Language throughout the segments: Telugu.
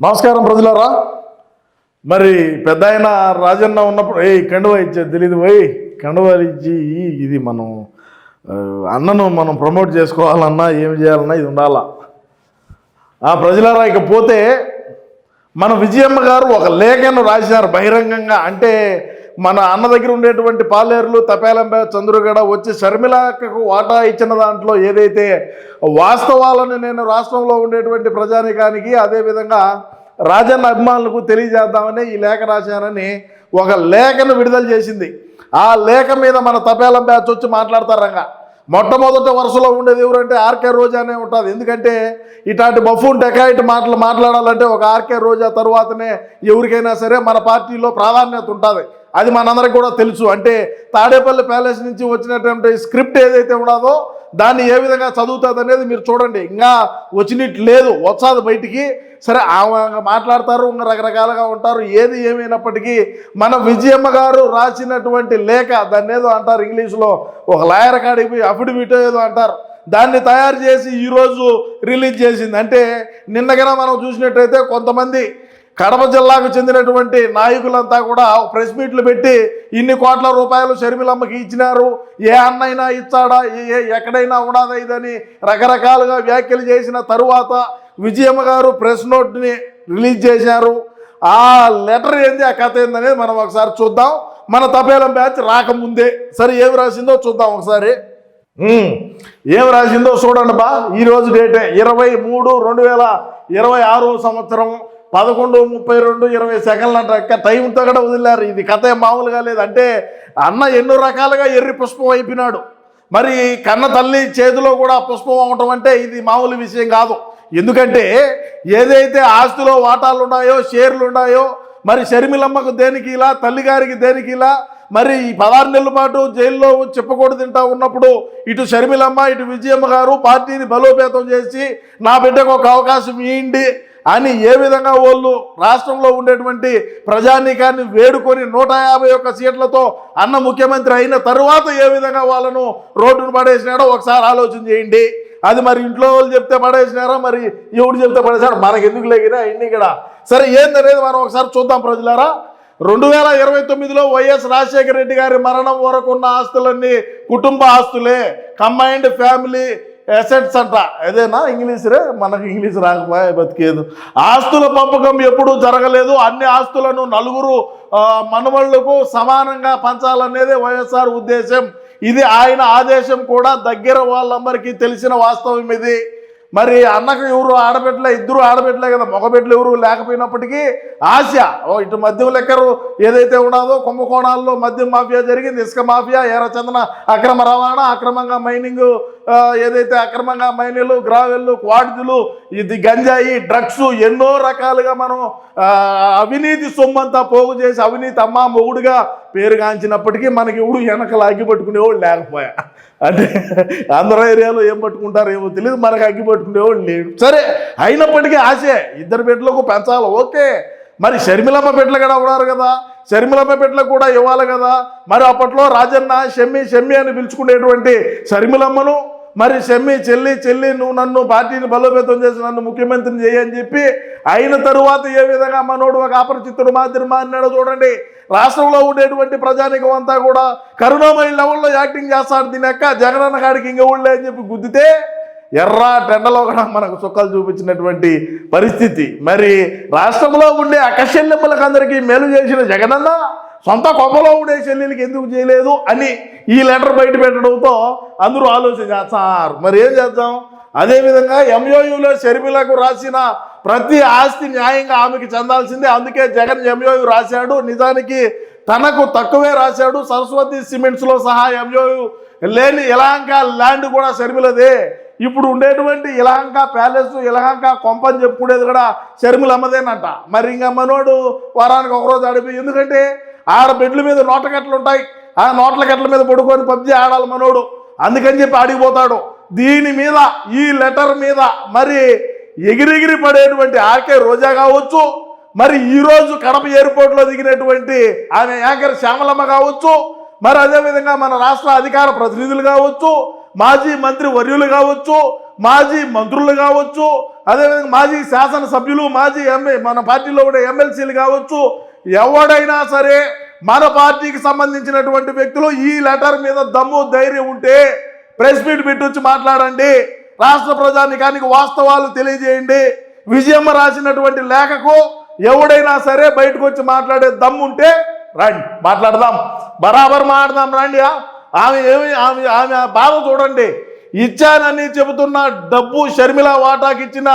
నమస్కారం ప్రజలారా. మరి పెద్ద ఆయన రాజన్న ఉన్నప్పుడు కండువా ఇచ్చేది తెలీదు కండువాలు ఇచ్చి ఇది మనం అన్నను మనం ప్రమోట్ చేసుకోవాలన్నా ఏం చేయాలన్నా ఇది ఉండాలా. ప్రజలారా ఇకపోతే మన విజయమ్మ గారు ఒక లేఖను రాశారు బహిరంగంగా. అంటే మన అన్న దగ్గర ఉండేటువంటి పాలేరులు తపేలంబ చంద్రుగడ వచ్చి షర్మిలకు వాటా ఇచ్చిన దాంట్లో ఏదైతే వాస్తవాలను నేను రాష్ట్రంలో ఉండేటువంటి ప్రజానికానికి అదేవిధంగా రాజన్న అభిమానులకు తెలియజేద్దామని ఈ లేఖ రాశానని ఒక లేఖను విడుదల చేసింది. ఆ లేఖ మీద మన తపేలం బ్యాచ్ వచ్చి మాట్లాడతారంగా. మొట్టమొదటి వరుసలో ఉండేది ఎవరంటే ఆర్కే రోజానే ఉంటుంది. ఎందుకంటే ఇట్లాంటి బఫూన్ డెకాయిట్ మాట్లాడాలంటే ఒక ఆర్కే రోజా తరువాతనే ఎవరికైనా సరే మన పార్టీలో ప్రాధాన్యత ఉంటుంది. అది మనందరికి కూడా తెలుసు. అంటే తాడేపల్లి ప్యాలెస్ నుంచి వచ్చినటువంటి స్క్రిప్ట్ ఏదైతే ఉండదో దాన్ని ఏ విధంగా చదువుతుంది అనేది మీరు చూడండి. ఇంకా వచ్చినట్టు లేదు, వచ్చాది బయటికి. సరే మాట్లాడతారు, ఇంకా రకరకాలుగా ఉంటారు. ఏది ఏమైనప్పటికీ మన విజయమ్మ గారు రాసినటువంటి లేఖ, దాన్ని ఏదో అంటారు ఇంగ్లీష్లో, ఒక లాయర్ కాడికి పోయి అఫిడవిట్ ఏదో అంటారు, దాన్ని తయారు చేసి ఈరోజు రిలీజ్ చేసింది. అంటే నిన్నగన మనం చూసినట్టయితే కొంతమంది కడప జిల్లాకు చెందినటువంటి నాయకులంతా కూడా ప్రెస్ మీట్లు పెట్టి ఇన్ని కోట్ల రూపాయలు షర్మిలమ్మకి ఇచ్చినారు, ఏ అన్నైనా ఇచ్చాడా, ఎక్కడైనా ఉండదా ఇదని రకరకాలుగా వ్యాఖ్యలు చేసిన తరువాత విజయమ్మ గారు ప్రెస్ నోట్ని రిలీజ్ చేశారు. ఆ లెటర్ ఏంది, ఆ కథ ఏందనేది మనం ఒకసారి చూద్దాం. మన తపేలం బ్యాచ్ రాకముందే సరే ఏమి రాసిందో చూద్దాం ఒకసారి. ఏం రాసిందో చూడండి బా. ఈరోజు డేటే 23/2026 సంవత్సరం 11:32 అంట. టైంతో కూడా వదిలేరు. ఇది కథ మామూలుగా లేదు. అంటే అన్న ఎన్నో రకాలుగా ఎర్రి పుష్పం అయిపోయినాడు. మరి కన్న తల్లి చేతిలో కూడా పుష్పం అవటం అంటే ఇది మామూలు విషయం కాదు. ఎందుకంటే ఏదైతే ఆస్తిలో వాటాలు ఉన్నాయో, షేర్లు ఉన్నాయో, మరి షర్మిలమ్మకు దేనికి ఇలా, తల్లిగారికి దేనికి ఇలా, మరి 16 నెలల పాటు జైల్లో చెప్పకూడదు తింటా ఉన్నప్పుడు ఇటు షర్మిలమ్మ ఇటు విజయమ్మ గారు పార్టీని బలోపేతం చేసి నా బిడ్డకు ఒక అవకాశం ఇవ్వండి అని ఏ విధంగా వాళ్ళు రాష్ట్రంలో ఉండేటువంటి ప్రజానీకాన్ని వేడుకొని 151 సీట్లతో అన్న ముఖ్యమంత్రి అయిన తరువాత ఏ విధంగా వాళ్ళను రోడ్డును పడేసినాడో ఒకసారి ఆలోచన చేయండి. అది మరి ఇంట్లో వాళ్ళు చెప్తే పడేసినారా, మరి ఎవడు చెప్తే పడేసినారు, మనకు ఎందుకు లేకినా ఇన్ని కూడా. సరే ఏందనేది మనం ఒకసారి చూద్దాం ప్రజలారా. 2029లో వైఎస్ రాజశేఖర రెడ్డి గారి మరణం వరకు ఉన్న ఆస్తులన్నీ కుటుంబ ఆస్తులే, కంబైన్డ్ ఫ్యామిలీ అసెట్స్ అంట. అదేనా ఇంగ్లీష్ రే, మనకు ఇంగ్లీష్ రాకపోయా బతికేదు. ఆస్తుల పంపకం ఎప్పుడూ జరగలేదు. అన్ని ఆస్తులను 4 మనవళ్లకు సమానంగా పంచాలనేదే వైఎస్ఆర్ ఉద్దేశం. ఇది ఆయన ఆదేశం కూడా. దగ్గర వాళ్ళందరికీ తెలిసిన వాస్తవం ఇది. మరి అన్నకు ఎవరు ఆడబిడ్డలే, 2 ఆడబిడ్డలే కదా, మగబిడ్డలు ఎవరు లేకపోయినప్పటికీ ఆశ ఇటు మద్యం లెక్కరు ఏదైతే ఉన్నదో కుంభకోణాల్లో మద్యం మాఫియా జరిగింది, ఇసుక మాఫియా, ఎర్రచందన అక్రమ రవాణా, అక్రమంగా మైనింగ్, ఏదైతే అక్రమంగా మైనింగ్లు, గ్రావెళ్ళు, క్వాడ్జులు, ఇది గంజాయి, డ్రగ్స్, ఎన్నో రకాలుగా మనం అవినీతి సొమ్మంతా పోగు చేసి అవినీతి అమ్మ మొగుడుగా పేరుగాంచినప్పటికీ మనకి ఎవడు వెనకలు అగ్గి పట్టుకునేవాడు లేకపోయా. అంటే ఆంధ్ర ఏరియాలో ఏం పట్టుకుంటారో ఏమో తెలియదు, మనకు అగ్గి పట్టుకునేవాడు లేడు. సరే అయినప్పటికీ ఆశే 2 బిడ్డలకు పెంచాలి, ఓకే. మరి షర్మిలమ్మ బిడ్డలు కూడా ఉన్నారు కదా, షర్మిలమ్మ బిడ్డలకు కూడా ఇవ్వాలి కదా. మరి అప్పట్లో రాజన్న షమ్మి అని పిలుచుకునేటువంటి షర్మిలమ్మను మరి షమ్మి చెల్లి నువ్వు నన్ను పార్టీని బలోపేతం చేసి నన్ను ముఖ్యమంత్రిని చేయని చెప్పి అయిన తరువాత ఏ విధంగా మనోడు ఒక అపరిచితుడు మాదిరి మారినాడో చూడండి. రాష్ట్రంలో ఉండేటువంటి ప్రజానికం అంతా కూడా కరుణామయ లెవెల్లో యాక్టింగ్ చేస్తాడు. దీనెక్క జగనన్న కాడికి ఇంక ఊళ్ళే అని చెప్పి గుద్దితే ఎర్ర టెండలో కూడా మనకు చుక్కలు చూపించినటువంటి పరిస్థితి. మరి రాష్ట్రంలో ఉండే అకశల్యములకు అందరికీ మేలు చేసిన జగనన్న సొంత కొమ్మలో ఉండే చెల్లెలకి ఎందుకు చేయలేదు అని ఈ లెటర్ బయట పెట్టడంతో అందరూ ఆలోచన చేస్తారు. మరి ఏం చేద్దాం? అదేవిధంగా ఎంఓయూలో షర్మిలకు రాసిన ప్రతి ఆస్తి న్యాయంగా ఆమెకి చెందాల్సిందే. అందుకే జగన్ ఎంఓయూ రాశాడు. నిజానికి తనకు తక్కువే రాశాడు. సరస్వతి సిమెంట్స్లో సహా ఎంఓయూ లేని యలహంక ల్యాండ్ కూడా షర్మిలదే. ఇప్పుడు ఉండేటువంటి యలహంక ప్యాలెస్, యలహంక కొంపని చెప్పుకునేది కూడా షర్మిలమ్మదేనంట. మరి ఇంకా మనోడు వారానికి ఒకరోజు అడిపి, ఎందుకంటే ఆడ బెడ్ల మీద నోట్లకట్లు ఉంటాయి, ఆ నోట్లకట్ల మీద పడుకొని పబ్జీ ఆడాలి మనోడు, అందుకని చెప్పి ఆడిపోతాడు. దీని మీద ఈ లెటర్ మీద మరి ఎగిరెగిరి పడేటువంటి ఆర్కే రోజా కావచ్చు, మరి ఈరోజు కడప ఎయిర్పోర్ట్లో దిగినటువంటి ఆమె యాంకర్ శ్యామలమ్మ కావచ్చు, మరి అదేవిధంగా మన రాష్ట్ర అధికార ప్రతినిధులు కావచ్చు, మాజీ మంత్రి వర్యులు కావచ్చు, మాజీ మంత్రులు కావచ్చు, అదేవిధంగా మాజీ శాసనసభ్యులు, మాజీ మన పార్టీలో ఉండే ఎమ్మెల్సీలు కావచ్చు, ఎవడైనా సరే మన పార్టీకి సంబంధించినటువంటి వ్యక్తులు ఈ లెటర్ మీద దమ్ము ధైర్యం ఉంటే ప్రెస్ మీట్ పెట్టొచ్చి మాట్లాడండి, రాష్ట్ర ప్రజానికానికి వాస్తవాలు తెలియజేయండి. విజయమ్మ రాసినటువంటి లేఖకు ఎవడైనా సరే బయటకు వచ్చి మాట్లాడే దమ్ముంటే రండి, మాట్లాడదాం, బరాబర్ మాట్లాడదాం రండి. ఆమె బాధ చూడండి. ఇచ్చానని చెబుతున్న డబ్బు షర్మిల వాటాకి ఇచ్చిన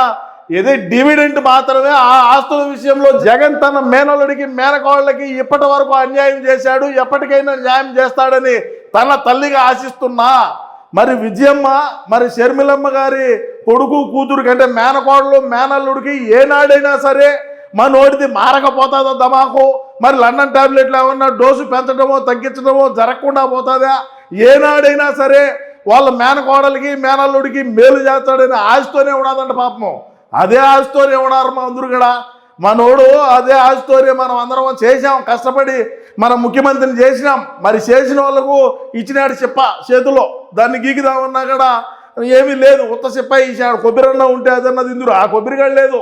ఏదే డివిడెంట్ మాత్రమే. ఆ ఆస్తుల విషయంలో జగన్ తన మేనల్లుడికి మేనకోళ్ళకి ఇప్పటి వరకు అన్యాయం చేశాడు, ఎప్పటికైనా న్యాయం చేస్తాడని తన తల్లిగా ఆశిస్తున్నా మరి విజయమ్మ మరి షర్మిలమ్మ గారి కొడుకు కూతురు కంటే మేనకోడలు మేనల్లుడికి ఏనాడైనా సరే మనోడిది మారకపోతుందా దమాకు? మరి లండన్ టాబ్లెట్లు ఏమన్నా డోసు పెంచడమో తగ్గించడమో జరగకుండా పోతుందా? ఏనాడైనా సరే వాళ్ళ మేనకోడలికి మేనల్లుడికి మేలు చేస్తాడని ఆశతోనే ఉన్నదంట పాపము. అదే ఆశతోనే ఉన్నారు మా అందరూ కూడా. మనోడు అదే ఆశతోనే మనం అందరం చేసాం, కష్టపడి మన ముఖ్యమంత్రిని చేసినాం. మరి చేసిన వాళ్ళకు ఇచ్చినాడు చెప్ప చేతిలో, దాన్ని గీకిదామన్నా కూడా ఏమీ లేదు, ఉత్త చెప్ప ఇచ్చాడు. కొబ్బరిన్న ఉంటే అదన్నది ఇందురు, ఆ కొబ్బరిగాడు లేదు.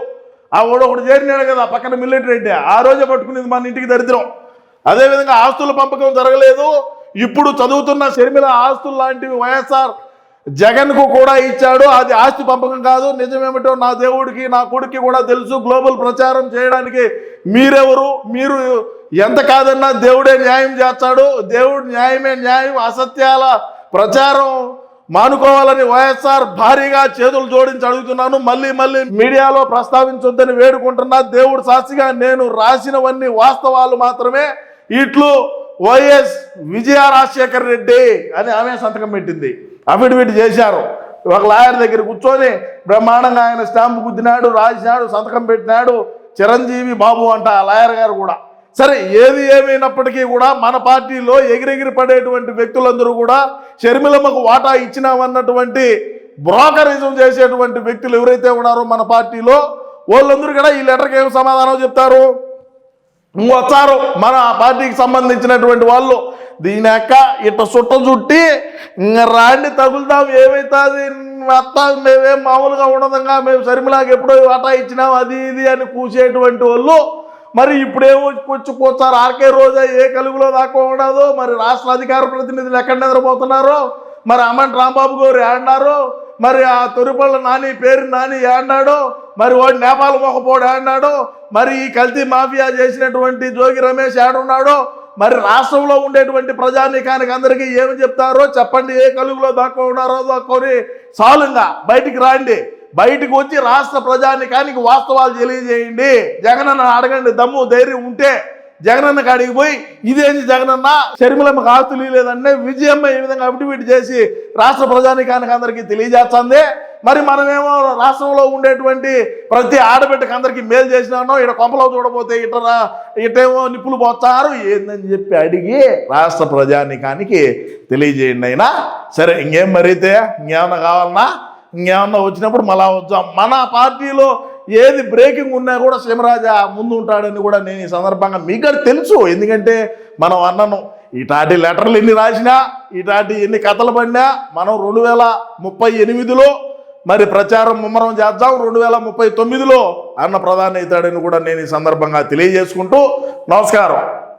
ఆ ఒకడు చేరినాడు కదా పక్కన మిల్లెట్ రెడ్డి, ఆ రోజే పట్టుకునేది మన ఇంటికి దరిద్రం. అదేవిధంగా ఆస్తుల పంపకం జరగలేదు. ఇప్పుడు చదువుతున్న షర్మిల ఆస్తులు లాంటివి వైఎస్ఆర్ జగన్కు కూడా ఇచ్చాడు. అది ఆస్తి పంపకం కాదు. నిజమేమిటో నా దేవుడికి నా కొడుక్కి కూడా తెలుసు. గ్లోబల్ ప్రచారం చేయడానికి మీరెవరు? మీరు ఎంత కాదన్నా దేవుడే న్యాయం చేస్తాడు. దేవుడు న్యాయమే న్యాయం. అసత్యాల ప్రచారం మానుకోవాలని వైఎస్ఆర్ భారీగా చేతులు జోడించి అడుగుతున్నాను. మళ్ళీ మీడియాలో ప్రస్తావించొద్దని వేడుకుంటున్నా. దేవుడు సాక్షిగా నేను రాసినవన్నీ వాస్తవాలు మాత్రమే. ఇట్లు వైఎస్ విజయ రాజశేఖర్ రెడ్డి అని ఆమె సంతకం పెట్టింది. అఫిడవిట్ చేశారు. ఒక లాయర్ దగ్గర కూర్చొని బ్రహ్మాండంగా ఆయన స్టాంపు గుద్దినాడు, రాసినాడు, సంతకం పెట్టినాడు. చిరంజీవి బాబు అంట ఆ లాయర్ గారు కూడా. సరే, ఏది ఏమైనప్పటికీ కూడా మన పార్టీలో ఎగిరెగిరి పడేటువంటి వ్యక్తులందరూ కూడా షర్మిలమ్మకు వాటా ఇచ్చినామన్నటువంటి బ్రోకరిజం చేసేటువంటి వ్యక్తులు ఎవరైతే ఉన్నారో మన పార్టీలో, వాళ్ళందరూ కూడా ఈ లెటర్కి ఏం సమాధానం చెప్తారు? వచ్చారు మన పార్టీకి సంబంధించినటువంటి వాళ్ళు. దీని యొక్క ఇట్ట చుట్ట చుట్టి రాండి తగులుతాం, ఏమవుతుంది వస్తాం, మేమేం మామూలుగా ఉండదంగా, మేము షర్మిలాకి ఎప్పుడో వాటా ఇచ్చినాం అది ఇది అని కూసేటువంటి వాళ్ళు మరి ఇప్పుడేమో వచ్చి కూర్చారు. ఆర్కే రోజా ఏ కలుగులో దాకా ఉండదు. మరి రాష్ట్ర అధికార ప్రతినిధులు ఎక్కడ నిద్రపోతున్నారో, మరి అమంట రాంబాబు గారు ఏడారు, మరి ఆ తొరిపళ్ళ నాని పేరు నాని ఏడాడో, మరి వాడు నేపాల్ మొకపోడు ఏడాడో, మరి ఈ కల్తీ మాఫియా చేసినటువంటి జోగి రమేష్ ఏడున్నాడో, మరి రాష్ట్రంలో ఉండేటువంటి ప్రజానీకానికి అందరికీ ఏమి చెప్తారో చెప్పండి. ఏ కలుగులో దాకా ఉన్నారో దాక్కొని సాలుగా బయటికి రాండి. బయటకు వచ్చి రాష్ట్ర ప్రజానీకానికి వాస్తవాలు తెలియజేయండి. జగనన్న అడగండి, దమ్ము ధైర్యం ఉంటే జగనన్న కాడికి పోయి ఇదేంటి జగనన్న షర్మిలమ్మకు ఆస్తులు లేదంటే విజయమ్మ ఈ విధంగా అఫిడవిట్ చేసి రాష్ట్ర ప్రజానీకానికి అందరికీ తెలియజేస్తుంది. మరి మనమేమో రాష్ట్రంలో ఉండేటువంటి ప్రతి ఆడబిడ్డకి అందరికీ మేలు చేసినానో, ఇక్కడ కొంపలో చూడబోతే ఇటేమో నిప్పులు పోతారు ఏందని చెప్పి అడిగి రాష్ట్ర ప్రజానీకానికి తెలియజేయండి అయినా. సరే, ఇంకేం మరైతే ఇంకేమన్నా కావాలన్నా ఇంకేమన్నా వచ్చినప్పుడు మళ్ళా వచ్చాం. మన పార్టీలో ఏది బ్రేకింగ్ ఉన్నా కూడా సింహరాజా ముందు ఉంటాడని కూడా నేను ఈ సందర్భంగా మీకు తెలుసు. ఎందుకంటే మనం అన్నను ఇటాటి లెటర్లు ఎన్ని రాసినా, ఇటాటి ఎన్ని కథలు పడినా మనం 2038లో మరి ప్రచారం ముమ్మరం చేద్దాం. 2039లో అన్న ప్రధాని అవుతాడని కూడా నేను ఈ సందర్భంగా తెలియజేసుకుంటూ నమస్కారం.